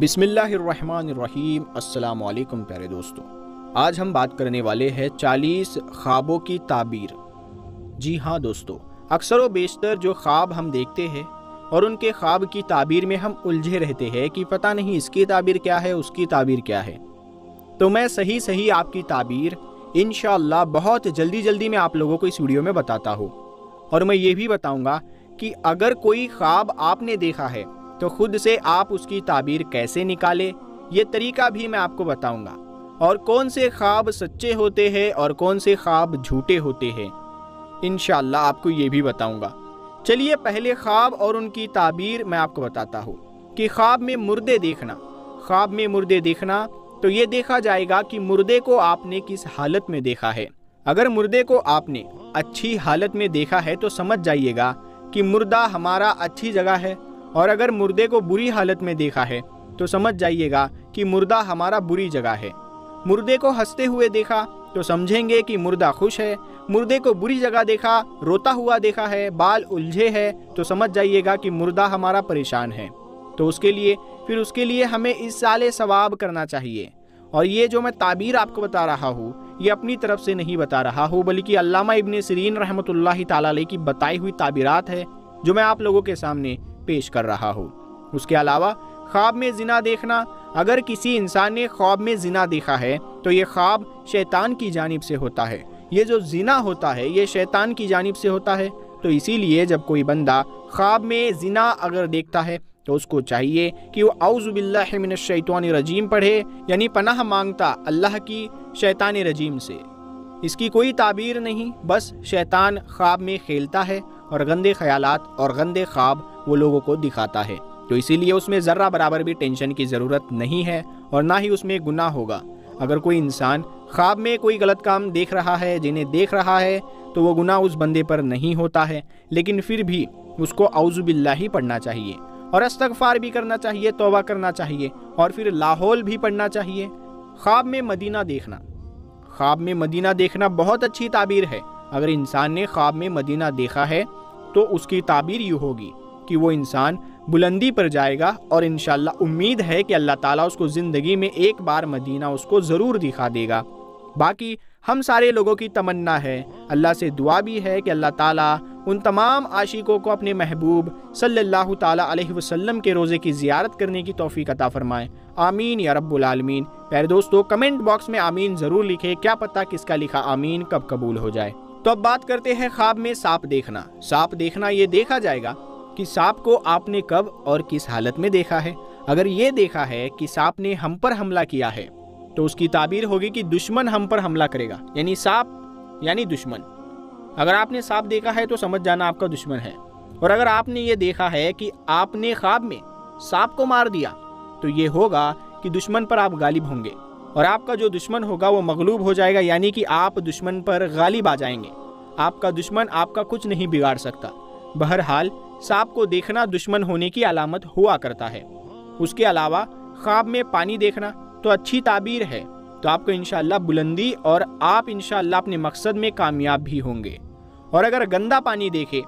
بسم اللہ الرحمن الرحیم۔ السلام علیکم پیارے دوستوں، آج ہم بات کرنے والے ہیں 40 خوابوں کی تعبیر۔ جی ہاں دوستو، اکثر و بیشتر جو خواب ہم دیکھتے ہیں اور ان کے خواب کی تعبیر میں ہم الجھے رہتے ہیں کہ پتہ نہیں اس کی تعبیر کیا ہے، اس کی تعبیر کیا ہے۔ تو میں صحیح آپ کی تعبیر انشاءاللہ بہت جلدی میں آپ لوگوں کو اس ویڈیو میں بتاتا ہوں، اور میں یہ بھی بتاؤں گا کہ اگر کوئی خواب آپ نے دیکھا ہے تو خود سے آپ اس کی تعبیر کیسے نکالے، یہ طریقہ بھی میں آپ کو بتاؤں گا، اور کون سے خواب سچے ہوتے ہیں اور کون سے خواب جھوٹے ہوتے ہیں انشاءاللہ آپ کو یہ بھی بتاؤں گا۔ چلیے پہلے خواب اور ان کی تعبیر میں آپ کو بتاتا ہوں کہ خواب میں مردے دیکھنا تو یہ دیکھا جائے گا کہ مردے کو آپ نے کس حالت میں دیکھا ہے۔ اگر مردے کو آپ نے اچھی حالت میں دیکھا ہے تو سمجھ جائیے گا کہ مردہ ہمارا اچھی جگہ ہے، اور اگر مردے کو بری حالت میں دیکھا ہے تو سمجھ جائیے گا کہ مردہ ہمارا بری جگہ ہے۔ مردے کو ہنستے ہوئے دیکھا تو سمجھیں گے کہ مردہ خوش ہے، مردے کو بری جگہ دیکھا، روتا ہوا دیکھا ہے، بال الجھے ہے تو سمجھ جائیے گا کہ مردہ ہمارا پریشان ہے۔ تو اس کے لیے ہمیں اِیصال ثواب کرنا چاہیے۔ اور یہ جو میں تعبیر آپ کو بتا رہا ہوں یہ اپنی طرف سے نہیں بتا رہا ہوں، بلکہ علامہ ابن سیرین رحمۃ اللہ تعالی علیہ کی بتائی ہوئی تعبیرات ہے جو میں آپ لوگوں کے سامنے پیش کر رہا ہوں۔ اس کے علاوہ خواب میں زنا دیکھنا، اگر کسی انسان نے خواب میں زنا دیکھا ہے تو یہ خواب شیطان کی جانب سے ہوتا ہے۔ یہ جو زنا ہوتا ہے یہ شیطان کی جانب سے ہوتا ہے، تو اسی لیے جب کوئی بندہ خواب میں زنا اگر دیکھتا ہے تو اس کو چاہیے کہ وہ اعوذ باللہ من الشیطان الرجیم پڑھے، یعنی پناہ مانگتا اللہ کی شیطان رجیم سے۔ اس کی کوئی تعبیر نہیں، بس شیطان خواب میں کھیلتا ہے اور گندے خیالات اور گندے خواب وہ لوگوں کو دکھاتا ہے، تو اسی لیے اس میں ذرہ برابر بھی ٹینشن کی ضرورت نہیں ہے اور نہ ہی اس میں گناہ ہوگا۔ اگر کوئی انسان خواب میں کوئی غلط کام دیکھ رہا ہے، جنہیں دیکھ رہا ہے، تو وہ گناہ اس بندے پر نہیں ہوتا ہے، لیکن پھر بھی اس کو اعوذ باللہ ہی پڑھنا چاہیے اور استغفار بھی کرنا چاہیے، توبہ کرنا چاہیے، اور پھر لاحول بھی پڑھنا چاہیے۔ خواب میں مدینہ دیکھنا بہت اچھی تعبیر ہے۔ اگر انسان نے خواب میں مدینہ دیکھا ہے تو اس کی تعبیر یہ ہوگی کہ وہ انسان بلندی پر جائے گا، اور انشاءاللہ امید ہے کہ اللہ تعالیٰ اس کو زندگی میں ایک بار مدینہ اس کو ضرور دکھا دے گا۔ باقی ہم سارے لوگوں کی تمنا ہے، اللہ سے دعا بھی ہے کہ اللہ تعالیٰ ان تمام عاشقوں کو اپنے محبوب صلی اللہ تعالیٰ علیہ وسلم کے روزے کی زیارت کرنے کی توفیق عطا فرمائے۔ آمین یا رب العالمین۔ پیارے دوستو کمنٹ باکس میں آمین ضرور لکھیں، کیا پتہ کس کا لکھا آمین کب قبول ہو جائے۔ تو اب بات کرتے ہیں خواب میں سانپ دیکھنا یہ دیکھا جائے گا کہ سانپ کو آپ نے کب اور کس حالت میں دیکھا ہے۔ اگر یہ دیکھا ہے کہ سانپ نے ہم پر حملہ کیا ہے تو اس کی تعبیر ہوگی کہ دشمن ہم پر حملہ کرے گا، یعنی سانپ یعنی دشمن۔ اگر آپ نے سانپ دیکھا ہے تو سمجھ جانا آپ کا دشمن ہے، اور اگر آپ نے یہ دیکھا ہے کہ آپ نے خواب میں سانپ کو مار دیا تو یہ ہوگا کہ دشمن پر آپ غالب ہوں گے، اور آپ کا جو دشمن ہوگا وہ مغلوب ہو جائے گا، یعنی کہ آپ دشمن پر غالب آ جائیں گے۔ آپ کا دشمن آپ کا کچھ نہیں بگاڑ سکتا۔ بہرحال سانپ کو دیکھنا دشمن ہونے کی علامت ہوا کرتا ہے۔ اس کے علاوہ خواب میں پانی دیکھنا تو اچھی تعبیر ہے، تو آپ کو انشاءاللہ بلندی اور آپ انشاءاللہ اپنے مقصد میں کامیاب بھی ہوں گے۔ اور اگر گندا پانی دیکھے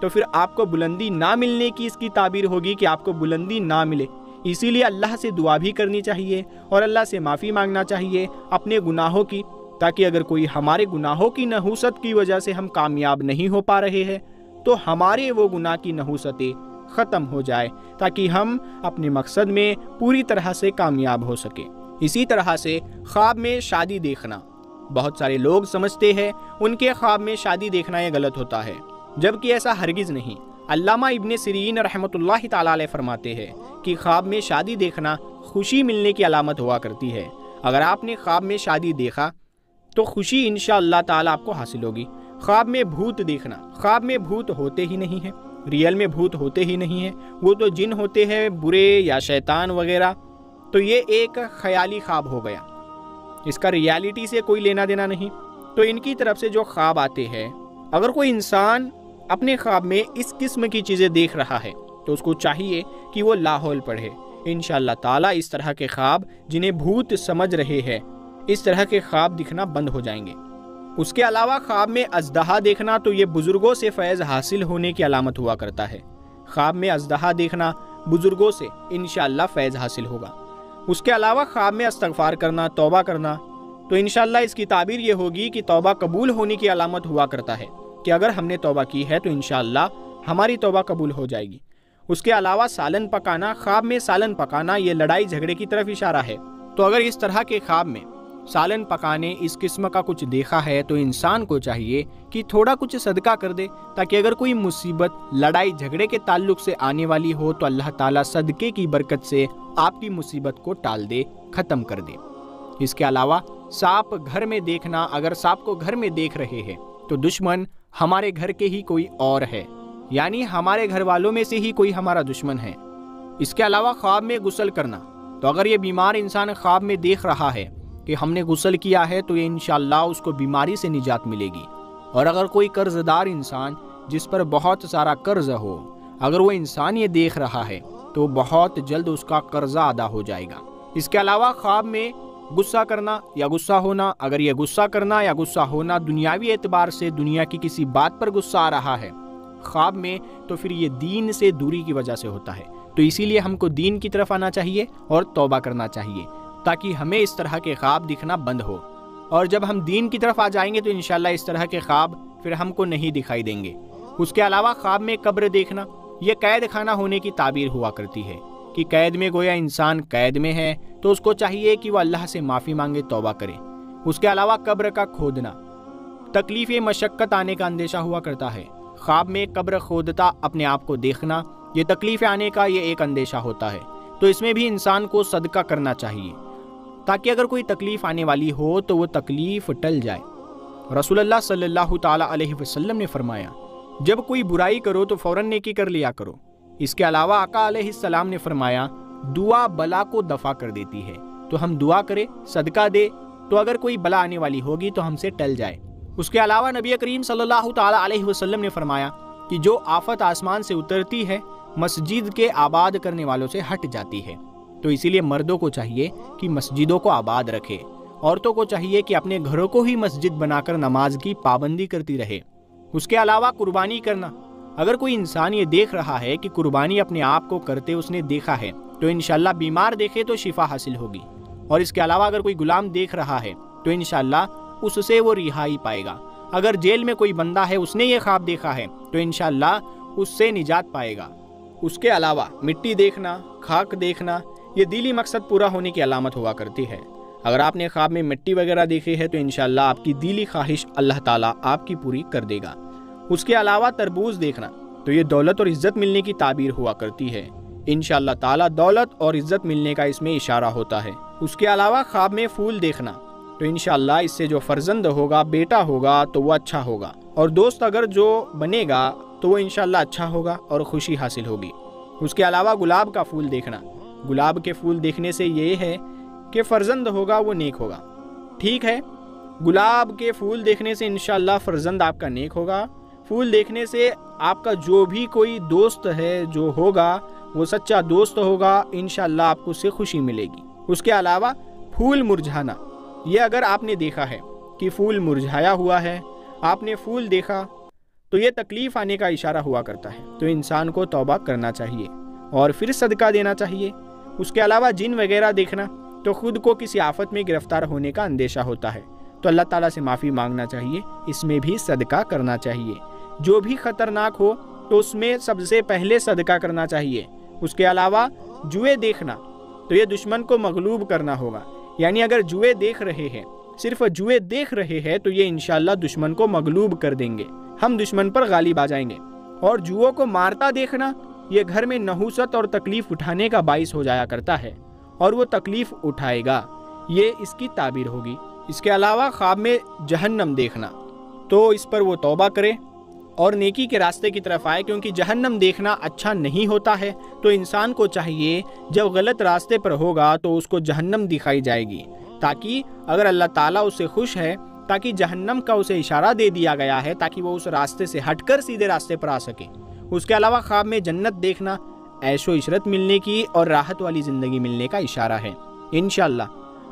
تو پھر آپ کو بلندی نہ ملنے کی اس کی تعبیر ہوگی کہ آپ کو بلندی نہ ملے۔ اسی لیے اللہ سے دعا بھی کرنی چاہیے اور اللہ سے معافی مانگنا چاہیے اپنے گناہوں کی، تاکہ اگر کوئی ہمارے گناہوں کی نحوست کی وجہ سے ہم کامیاب نہیں ہو پا رہے ہیں تو ہمارے وہ گناہ کی نحوستیں ختم ہو جائے، تاکہ ہم اپنے مقصد میں پوری طرح سے کامیاب ہو سکیں۔ اسی طرح سے خواب میں شادی دیکھنا، بہت سارے لوگ سمجھتے ہیں ان کے خواب میں شادی دیکھنا یہ غلط ہوتا ہے، جبکہ ایسا ہرگز نہیں۔ علامہ ابن سیرین رحمۃ اللہ تعالی علیہ فرماتے ہیں کہ خواب میں شادی دیکھنا خوشی ملنے کی علامت ہوا کرتی ہے۔ اگر آپ نے خواب میں شادی دیکھا تو خوشی انشاءاللہ تعالی آپ کو حاصل ہوگی۔ خواب میں بھوت دیکھنا، خواب میں بھوت ہوتے ہی نہیں ہیں، ریئل میں بھوت ہوتے ہی نہیں ہیں، وہ تو جن ہوتے ہیں برے یا شیطان وغیرہ، تو یہ ایک خیالی خواب ہو گیا، اس کا ریالٹی سے کوئی لینا دینا نہیں۔ تو ان کی طرف سے جو خواب آتے ہیں، اگر کوئی انسان اپنے خواب میں اس قسم کی چیزیں دیکھ رہا ہے تو اس کو چاہیے کہ وہ لاحول پڑھے۔ انشاءاللہ تعالیٰ اس طرح کے خواب جنہیں بھوت سمجھ رہے ہیں، اس طرح کے خواب دکھنا بند ہو جائیں گے۔ اس کے علاوہ خواب میں اژدہا دیکھنا تو یہ بزرگوں سے فیض حاصل ہونے کی علامت ہوا کرتا ہے۔ خواب میں اژدہا دیکھنا بزرگوں سے انشاءاللہ فیض حاصل ہوگا۔ اس کے علاوہ خواب میں استغفار کرنا، توبہ کرنا، تو انشاءاللہ اس کی تعبیر یہ ہوگی کہ توبہ قبول ہونے کی علامت ہوا کرتا ہے کہ اگر ہم نے توبہ کی ہے تو انشاءاللہ ہماری توبہ قبول ہو جائے گی۔ اس کے علاوہ سالن پکانا، خواب میں سالن پکانا یہ لڑائی جھگڑے کی طرف اشارہ ہے۔ تو اگر اس طرح کے خواب میں سالن پکانے اس قسم کا کچھ دیکھا ہے تو انسان کو چاہیے کہ تھوڑا کچھ صدقہ کر دے، تاکہ اگر کوئی مصیبت لڑائی جھگڑے کے تعلق سے آنے والی ہو تو اللہ تعالیٰ صدقے کی برکت سے آپ کی مصیبت کو ٹال دے، ختم کر دے۔ اس کے علاوہ سانپ گھر میں دیکھنا، اگر سانپ کو گھر میں دیکھ رہے ہیں تو دشمن ہمارے گھر کے ہی کوئی اور ہے، یعنی ہمارے گھر والوں میں سے ہی کوئی ہمارا دشمن ہے۔ اس کے علاوہ خواب میں غسل کرنا، تو اگر یہ بیمار انسان خواب میں دیکھ رہا ہے کہ ہم نے غسل کیا ہے تو یہ انشاءاللہ اس کو بیماری سے نجات ملے گی۔ اور اگر کوئی قرض دار انسان جس پر بہت سارا قرض ہو، اگر وہ انسان یہ دیکھ رہا ہے تو بہت جلد اس کا قرضہ ادا ہو جائے گا۔ اس کے علاوہ خواب میں غصہ کرنا یا غصہ ہونا، اگر یہ غصہ کرنا یا غصہ ہونا دنیاوی اعتبار سے دنیا کی کسی بات پر غصہ آ رہا ہے خواب میں، تو پھر یہ دین سے دوری کی وجہ سے ہوتا ہے۔ تو اسی لیے ہم کو دین کی طرف آنا چاہیے اور توبہ کرنا چاہیے، تاکہ ہمیں اس طرح کے خواب دکھنا بند ہو۔ اور جب ہم دین کی طرف آ جائیں گے تو انشاءاللہ اس طرح کے خواب پھر ہم کو نہیں دکھائی دیں گے۔ اس کے علاوہ خواب میں قبر دیکھنا، یہ قید خانہ ہونے کی تعبیر ہوا کرتی ہے کہ قید میں گویا انسان قید میں ہے تو اس کو چاہیے کہ وہ اللہ سے معافی مانگے، توبہ کرے۔ اس کے علاوہ قبر کا کھودنا، تکلیف مشقت آنے کا اندیشہ ہوا کرتا ہے۔ خواب میں قبر کھودتا اپنے آپ کو دیکھنا، یہ تکلیف آنے کا یہ ایک اندیشہ ہوتا ہے، تو اس میں بھی انسان کو صدقہ کرنا چاہیے تاکہ اگر کوئی تکلیف آنے والی ہو تو وہ تکلیف ٹل جائے۔ رسول اللہ صلی اللہ تعالیٰ علیہ وسلم نے فرمایا، جب کوئی برائی کرو تو فوراً نیکی کر لیا کرو۔ اس کے علاوہ آقا علیہ السلام نے فرمایا، دعا بلا کو دفع کر دیتی ہے، تو ہم دعا کریں، صدقہ دے، تو اگر کوئی بلا آنے والی ہوگی تو ہم سے ٹل جائے۔ اس کے علاوہ نبی کریم صلی اللہ تعالیٰ علیہ وسلم نے فرمایا کہ جو آفت آسمان سے اترتی ہے مسجد کے آباد کرنے والوں سے ہٹ جاتی ہے۔ تو اسی لیے مردوں کو چاہیے کہ مسجدوں کو آباد رکھے، عورتوں کو چاہیے کہ اپنے گھروں کو ہی مسجد بنا کر نماز کی پابندی کرتی رہے۔ اس کے علاوہ قربانی کرنا، اگر کوئی انسان یہ دیکھ رہا ہے کہ قربانی اپنے آپ کو کرتے اس نے دیکھا ہے تو انشاءاللہ بیمار دیکھے تو شفا حاصل ہوگی۔ اور اس کے علاوہ اگر کوئی غلام دیکھ رہا ہے تو انشاءاللہ اس سے وہ رہائی پائے گا۔ اگر جیل میں کوئی بندہ ہے اس نے یہ خواب دیکھا ہے تو انشاءاللہ اس سے نجات پائے گا۔ اس کے علاوہ مٹی دیکھنا، خاک دیکھنا، یہ دلی مقصد پورا ہونے کی علامت ہوا کرتی ہے۔ اگر آپ نے خواب میں مٹی وغیرہ دیکھی ہے تو انشاءاللہ آپ کی دلی خواہش اللہ تعالیٰ آپ کی پوری کر دے گا۔ اس کے علاوہ تربوز دیکھنا، تو یہ دولت اور عزت ملنے کی تعبیر ہوا کرتی ہے۔ انشاءاللہ تعالیٰ دولت اور عزت ملنے کا اس میں اشارہ ہوتا ہے۔ اس کے علاوہ خواب میں پھول دیکھنا، تو انشاءاللہ اس سے جو فرزند ہوگا، بیٹا ہوگا تو وہ اچھا ہوگا، اور دوست اگر جو بنے گا تو وہ انشاءاللہ اچھا ہوگا اور خوشی حاصل ہوگی۔ اس کے علاوہ گلاب کا پھول دیکھنا، گلاب کے پھول دیکھنے سے یہ ہے کہ فرزند ہوگا وہ نیک ہوگا۔ ٹھیک ہے، گلاب کے پھول دیکھنے سے انشاءاللہ فرزند آپ کا نیک ہوگا۔ پھول دیکھنے سے آپ کا جو بھی کوئی دوست ہے جو ہوگا وہ سچا دوست ہوگا، انشاءاللہ آپ کو اس سے خوشی ملے گی۔ اس کے علاوہ پھول مرجھانا، یہ اگر آپ نے دیکھا ہے کہ پھول مرجھایا ہوا ہے، آپ نے پھول دیکھا تو یہ تکلیف آنے کا اشارہ ہوا کرتا ہے، تو انسان کو توبہ کرنا چاہیے اور پھر صدقہ دینا چاہیے۔ اس کے علاوہ جن وغیرہ دیکھنا، تو خود کو کسی آفت میں گرفتار ہونے کا اندیشہ ہوتا ہے تو اللہ تعالیٰ سے معافی مانگنا چاہیے، اس میں بھی صدقہ کرنا چاہیے۔ جو بھی خطرناک ہو تو اس میں سب سے پہلے صدقہ کرنا چاہیے۔ اس کے علاوہ جوئے دیکھنا، تو یہ دشمن کو مغلوب کرنا ہوگا، یعنی اگر جوئے دیکھ رہے ہیں، صرف جوئے دیکھ رہے ہیں تو یہ انشاءاللہ دشمن کو مغلوب کر دیں گے، ہم دشمن پر غالب آ جائیں گے۔ اور جوؤں کو مارتا دیکھنا، یہ گھر میں نحوست اور تکلیف اٹھانے کا باعث ہو جایا کرتا ہے اور وہ تکلیف اٹھائے گا، یہ اس کی تعبیر ہوگی۔ اس کے علاوہ خواب میں جہنم دیکھنا، تو اس پر وہ توبہ کرے اور نیکی کے راستے کی طرف آئے، کیونکہ جہنم دیکھنا اچھا نہیں ہوتا ہے۔ تو انسان کو چاہیے جب غلط راستے پر ہوگا تو اس کو جہنم دکھائی جائے گی، تاکہ اگر اللہ تعالیٰ اس سے خوش ہے، تاکہ جہنم کا اسے اشارہ دے دیا گیا ہے تاکہ وہ اس راستے سے ہٹ کر سیدھے راستے پر آ سکے۔ اس کے علاوہ خواب میں جنت دیکھنا عیش و عشرت ملنے کی اور راحت والی زندگی ملنے کا اشارہ ہے، انشاءاللہ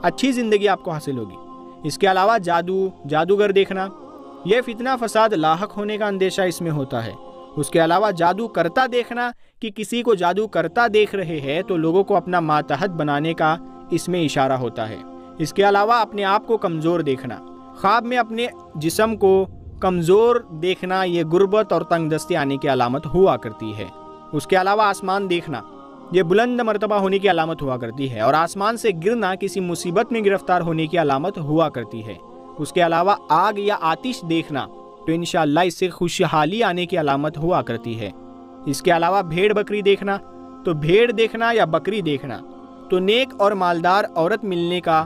اچھی زندگی آپ کو حاصل ہوگی۔ اس کے علاوہ جادوگر دیکھنا، یہ فتنہ فساد لاحق ہونے کا اندیشہ اس میں ہوتا ہے، اس کے علاوہ جادو کرتا دیکھنا کہ کسی کو جادو کرتا دیکھ رہے ہیں تو لوگوں کو اپنا ماتحت بنانے کا اس میں اشارہ ہوتا ہے۔ اس کے علاوہ اپنے آپ کو کمزور دیکھنا، خواب میں اپنے جسم کو کمزور دیکھنا یہ غربت اور تنگ دستی آنے کی علامت ہوا کرتی ہے۔ اس کے علاوہ آسمان دیکھنا یہ بلند مرتبہ ہونے کی علامت ہوا کرتی ہے، اور آسمان سے گرنا کسی مصیبت میں گرفتار ہونے کی علامت ہوا کرتی ہے۔ اس کے علاوہ آگ یا آتش دیکھنا تو انشاءاللہ اس سے خوشحالی آنے کی علامت ہوا کرتی ہے۔ اس کے علاوہ بھیڑ بکری دیکھنا تو بھیڑ دیکھنا یا بکری دیکھنا تو نیک اور مالدار عورت ملنے کا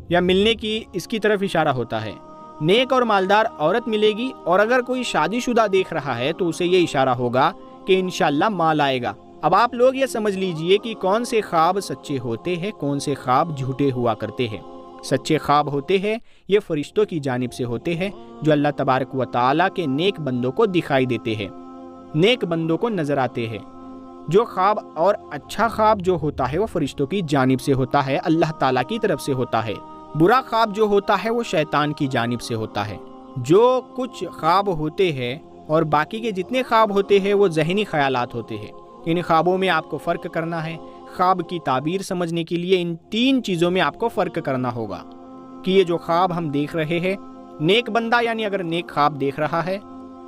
یا ملنے کی اس کی طرف اشارہ ہوتا ہے۔ نیک اور مالدار عورت ملے گی، اور اگر کوئی شادی شدہ دیکھ رہا ہے تو اسے یہ اشارہ ہوگا کہ انشاءاللہ مال آئے گا۔ اب آپ لوگ یہ سمجھ لیجئے کہ کون سے خواب سچے ہوتے ہیں، کون سے خواب جھوٹے ہوا کرتے ہیں۔ سچے خواب ہوتے ہیں یہ فرشتوں کی جانب سے ہوتے ہیں جو اللہ تبارک و تعالیٰ کے نیک بندوں کو دکھائی دیتے ہیں، نیک بندوں کو نظر آتے ہیں۔ جو خواب اور اچھا خواب جو ہوتا ہے وہ فرشتوں کی جانب سے ہوتا ہے، اللہ تعالیٰ کی طرف سے ہوتا ہے۔ برا خواب جو ہوتا ہے وہ شیطان کی جانب سے ہوتا ہے۔ جو کچھ خواب ہوتے ہیں اور باقی کے جتنے خواب ہوتے ہیں وہ ذہنی خیالات ہوتے ہیں۔ ان خوابوں میں آپ کو فرق کرنا ہے۔ خواب کی تعبیر سمجھنے کے لیے ان تین چیزوں میں آپ کو فرق کرنا ہوگا کہ یہ جو خواب ہم دیکھ رہے ہیں، نیک بندہ یعنی اگر نیک خواب دیکھ رہا ہے،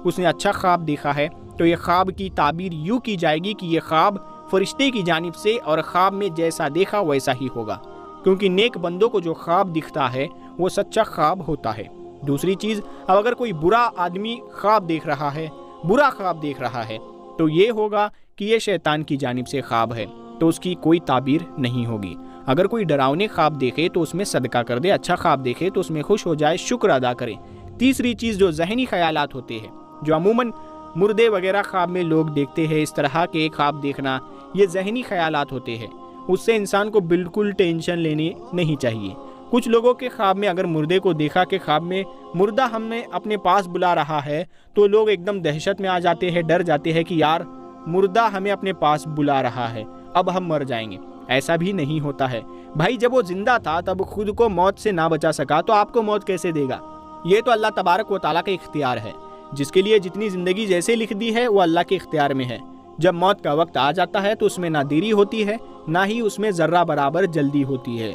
اس نے اچھا خواب دیکھا ہے تو یہ خواب کی تعبیر یوں کی جائے گی کہ یہ خواب فرشتے کی جانب سے اور خواب میں جیسا دیکھا ویسا ہی ہوگا، کیونکہ نیک بندوں کو جو خواب دکھتا ہے وہ سچا خواب ہوتا ہے۔ دوسری چیز، اب اگر کوئی برا آدمی خواب دیکھ رہا ہے، برا خواب دیکھ رہا ہے تو یہ ہوگا کہ یہ شیطان کی جانب سے خواب ہے، تو اس کی کوئی تعبیر نہیں ہوگی۔ اگر کوئی ڈراؤنے خواب دیکھے تو اس میں صدقہ کر دے، اچھا خواب دیکھے تو اس میں خوش ہو جائے، شکر ادا کرے۔ تیسری چیز جو ذہنی خیالات ہوتے ہیں، جو عموماً مردے وغیرہ خواب میں لوگ دیکھتے ہیں، اس طرح کے ایک خواب دیکھنا، یہ ذہنی خیالات ہوتے ہیں، اس سے انسان کو بالکل ٹینشن لینی نہیں چاہیے۔ کچھ لوگوں کے خواب میں اگر مردے کو دیکھا کہ خواب میں مردہ ہمیں اپنے پاس بلا رہا ہے تو لوگ ایک دم دہشت میں آ جاتے ہیں، ڈر جاتے ہیں کہ یار مردہ ہمیں اپنے پاس بلا رہا ہے، اب ہم مر جائیں گے۔ ایسا بھی نہیں ہوتا ہے بھائی، جب وہ زندہ تھا تب خود کو موت سے نہ بچا سکا تو آپ کو موت کیسے دے گا؟ یہ تو اللہ تبارک و تعالیٰ کا اختیار ہے، جس کے لیے جتنی زندگی جیسے لکھ دی ہے وہ اللہ کے اختیار میں ہے۔ جب موت کا وقت آ جاتا ہے تو اس میں نہ دیری ہوتی ہے نہ ہی اس میں ذرہ برابر جلدی ہوتی ہے،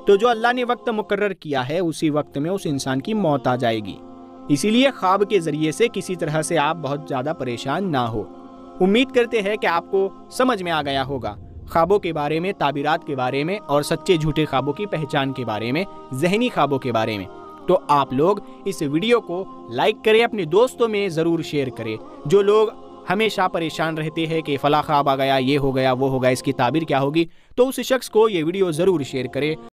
تو جو اللہ نے وقت مقرر کیا ہے اسی وقت میں اس انسان کی موت آ جائے گی۔ اسی لیے خواب کے ذریعے سے کسی طرح سے آپ بہت زیادہ پریشان نہ ہو۔ امید کرتے ہیں کہ آپ کو سمجھ میں آ گیا ہوگا خوابوں کے بارے میں، تعبیرات کے بارے میں، اور سچے جھوٹے خوابوں کی پہچان کے بارے میں، ذہنی خوابوں کے بارے میں۔ تو آپ لوگ اس ویڈیو کو لائک کریں، اپنے دوستوں میں ضرور شیئر کریں۔ جو لوگ ہمیشہ پریشان رہتے ہیں کہ فلاں خواب آ گیا، یہ ہو گیا، وہ ہو گیا، اس کی تعبیر کیا ہوگی، تو اس شخص کو یہ ویڈیو ضرور شیئر کرے۔